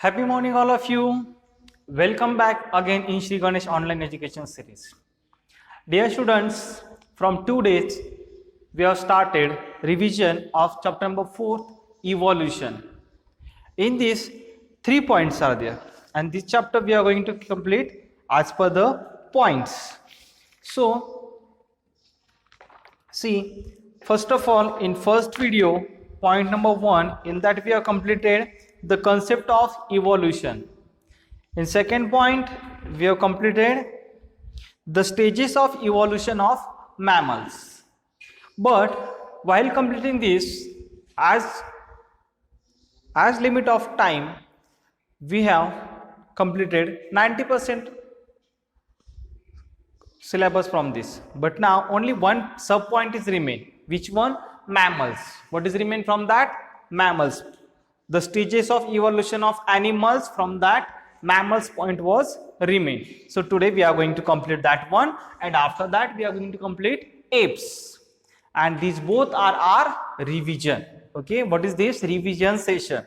Happy morning, all of you. Welcome back again in Shri Ganesh online education series. Dear students, from 2 days we have started revision of chapter number 4, evolution. In this, 3 points are there, and this chapter we are going to complete as per the points. So, see, first of all, in first video, point number 1, in that we have completed the concept of evolution. In second point, we have completed the stages of evolution of mammals. But while completing this, as limit of time, we have completed 90% syllabus from this. But now only one sub point is remain. Which one? Mammals. What is remain from that? Mammals. The stages of evolution of animals, from that mammals point was remain. So today we are going to complete that one, and after that we are going to complete apes, and these both are our revision. Okay, what is this? Revision session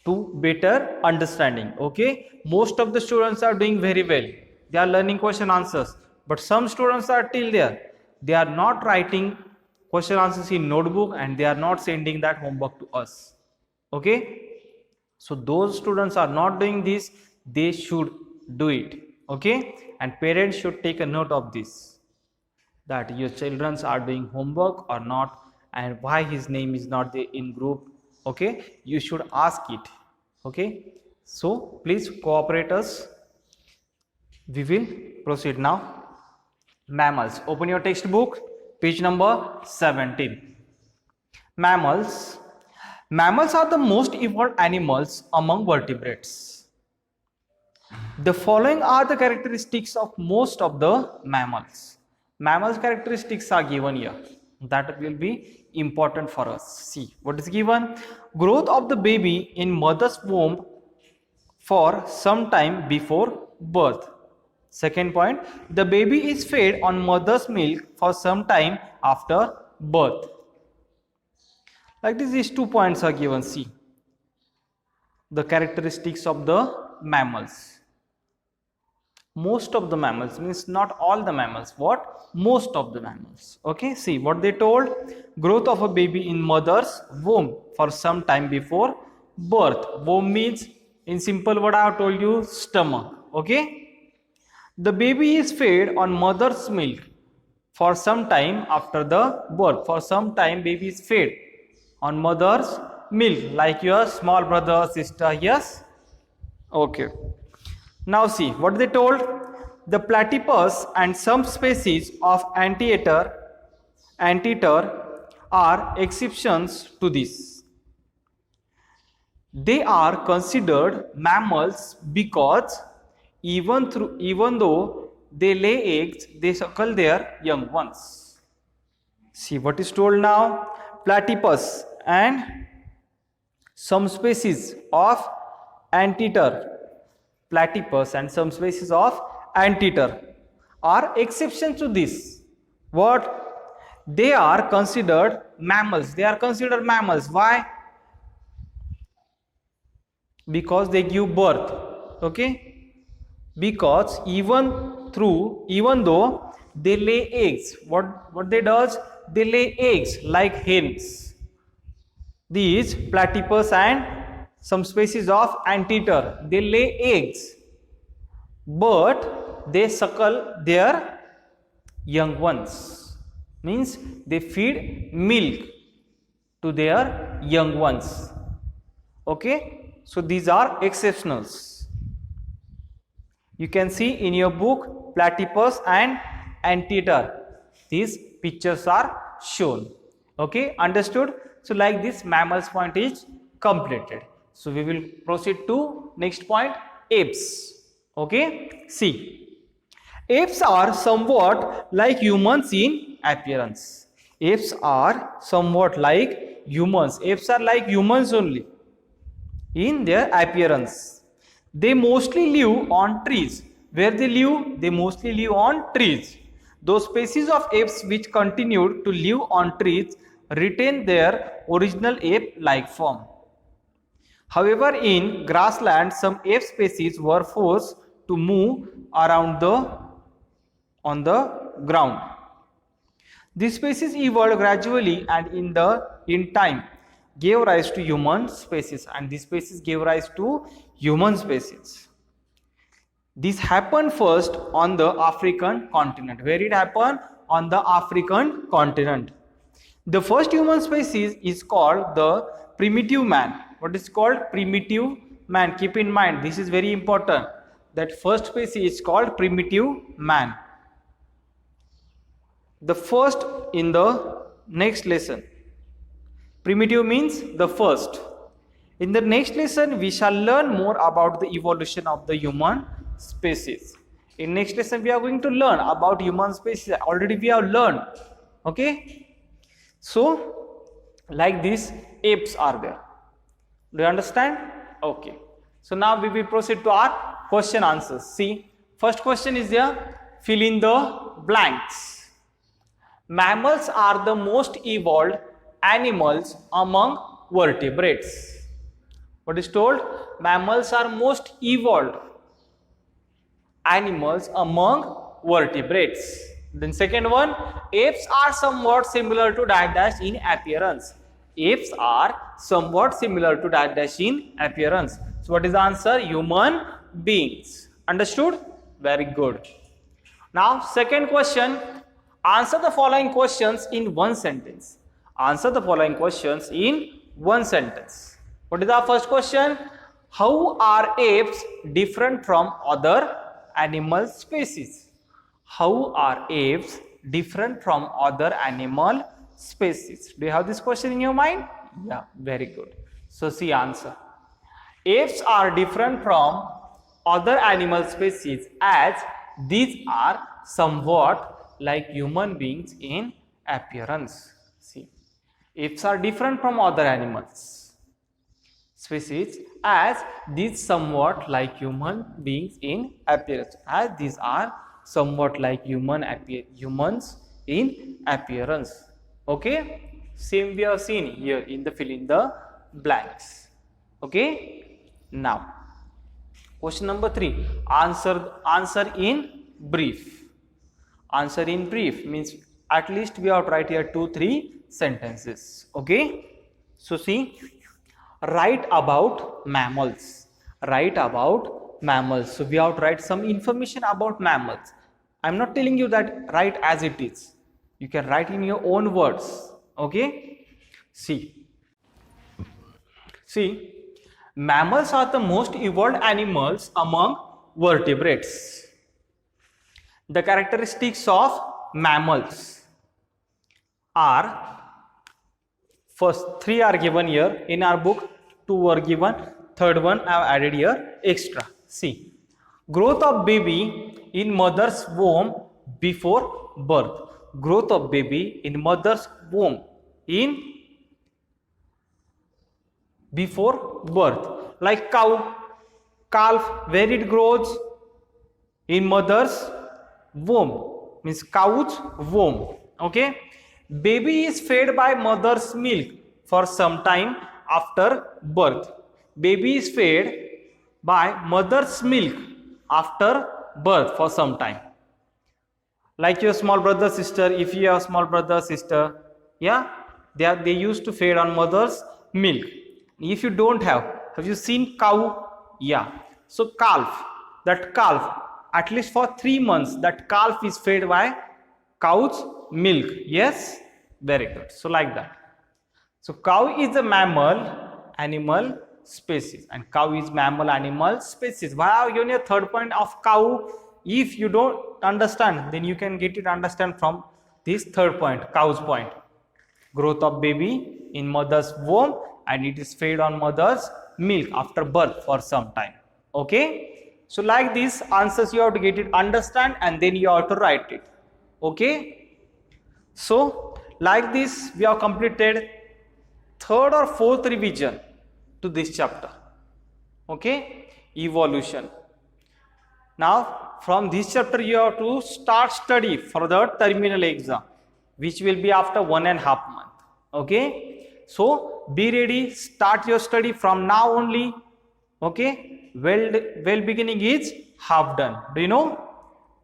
to better understanding. Okay, most of the students are doing very well. They are learning question answers, but some students are till there. They are not writing question answers in notebook, and they are not sending that homework to us. Okay, so those students are not doing this. They should do it. Okay, and parents should take a note of this, that your children are doing homework or not, and why his name is not there in group. Okay, you should ask it. Okay, so please cooperate us. We will proceed now. Mammals. Open your textbook, page number 17. Mammals. Mammals are the most evolved animals among vertebrates. The following are the characteristics of most of the mammals. Mammals characteristics are given here. That will be important for us. See what is given. Growth of the baby in mother's womb for some time before birth. Second point, the baby is fed on mother's milk for some time after birth. Like this, these 2 points are given. See the characteristics of the mammals. Most of the mammals means not all the mammals. What? Most of the mammals. Okay, see what they told. Growth of a baby in mother's womb for some time before birth. Womb means, in simple word I have told you, stomach. Okay, the baby is fed on mother's milk for some time after the birth. For some time baby is fed on mother's milk, like your small brother, sister. Yes. Okay, now see what they told. The platypus and some species of anteater are exceptions to this. They are considered mammals because even though they lay eggs, they suckle their young ones. See what is told now. Platypus and some species of anteater, platypus and some species of anteater are exceptions to this. What? They are considered mammals. They are considered mammals. Why? Because they give birth. Okay, because even though they lay eggs, what they does, they lay eggs like hens. These platypus and some species of anteater, they lay eggs, but they suckle their young ones. Means they feed milk to their young ones. Okay, so these are exceptionals. You can see in your book platypus and anteater. These pictures are shown. Okay, understood? So like this, mammals point is completed. So we will proceed to next point, apes. Okay, see, apes are somewhat like humans in appearance. Apes are somewhat like humans. Apes are like humans only in their appearance. They mostly live on trees. Where they live? They mostly live on trees. Those species of apes which continued to live on trees retain their original ape-like form. However, in grassland, some ape species were forced to move around on the ground. These species evolved gradually and in time gave rise to human species, and these species gave rise to human species. This happened first on the African continent. Where it happened? On the African continent. The first human species is called the primitive man. What is called? Primitive man. Keep in mind, this is very important. That first species is called primitive man. The first in the next lesson. Primitive means the first. In the next lesson, we shall learn more about the evolution of the human species. In next lesson, we are going to learn about human species. Already we have learned. Okay. So, like this, apes are there. Do you understand? Okay. So now we will proceed to our question answers. See, first question is there. Fill in the blanks. Mammals are the most evolved animals among vertebrates. What is told? Mammals are most evolved animals among vertebrates. Then second one, apes are somewhat similar to dash in appearance. Apes are somewhat similar to dash in appearance. So what is the answer? Human beings. Understood? Very good. Now second question, answer the following questions in one sentence. Answer the following questions in one sentence. What is our first question? How are apes different from other animal species? How are apes different from other animal species? Do you have this question in your mind? Yeah, very good. So see answer. Apes are different from other animal species as these are somewhat like human beings in appearance. See, apes are different from other animals species as these somewhat like human beings in appearance, as these are somewhat like humans in appearance. Okay, same we have seen here in the fill in the blanks. Okay, now question number 3, answer in brief. Answer in brief means at least we have to write here 2-3 sentences. Okay, so see, write about mammals. Write about mammals. So we have to write some information about mammals. I am not telling you that write as it is. You can write in your own words. Okay. See, mammals are the most evolved animals among vertebrates. The characteristics of mammals are, first 3 are given here in our book, 2 were given, third one I have added here extra. See, growth of baby in mother's womb before birth. Growth of baby in mother's womb in before birth. Like cow, calf, where it grows? In mother's womb, means cow's womb. Okay. Baby is fed by mother's milk for some time after birth. Baby is fed by mother's milk after birth for some time. Like your small brother, sister, if you have small brother, sister, yeah, they used to feed on mother's milk. If you don't have you seen cow? Yeah. So calf, that calf, at least for 3 months, that calf is fed by cow's milk. Yes, very good. So like that. So cow is a mammal animal species, and cow is mammal animal species. Why I have given a third point of cow? If you don't understand, then you can get it understand from this third point, cow's point. Growth of baby in mother's womb, and it is fed on mother's milk after birth for some time. Okay. So like this answers you have to get it understand, and then you have to write it. Okay. So like this we have completed third or fourth revision to this chapter. Okay, evolution. Now from this chapter you have to start study for the terminal exam, which will be after 1.5 months. Okay, so be ready, start your study from now only. Okay, well beginning is half done. Do you know?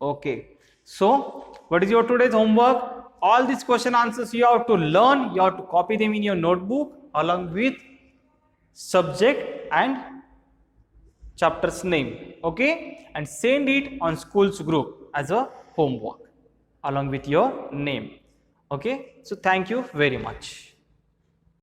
Okay, so what is your today's homework? All these question answers you have to learn, you have to copy them in your notebook along with subject and chapter's name. Okay, and send it on school's group as a homework along with your name. Okay, so thank you very much.